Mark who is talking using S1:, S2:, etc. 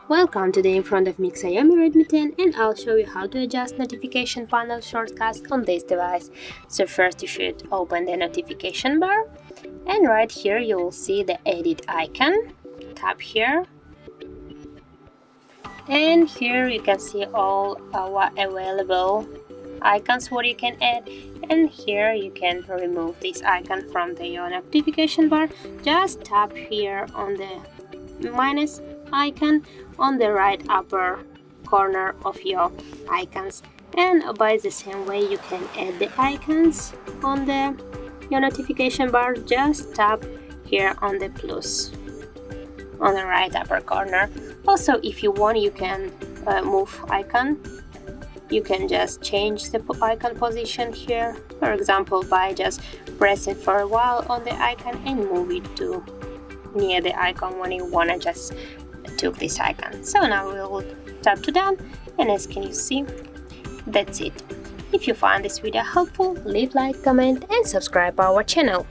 S1: Welcome, today in front of me XIAOMI Redmi 10 and I'll show you how to adjust notification panel shortcuts on this device. So first you should open the notification bar and right here you will see the edit icon. Tap here and here you can see all our available icons what you can add, and here you can remove this icon from your notification bar. Just tap here on the minus icon on the right upper corner of your icons, and by the same way you can add the icons on your notification bar. Just tap here on the plus on the right upper corner. Also, if you want, you can move icon. You can just change the icon position here, for example by just pressing for a while on the icon and move it to near the icon when you wanna just took this icon. So now we will tap to done, and as can you see, that's it. If you find this video helpful, leave like, comment and subscribe our channel.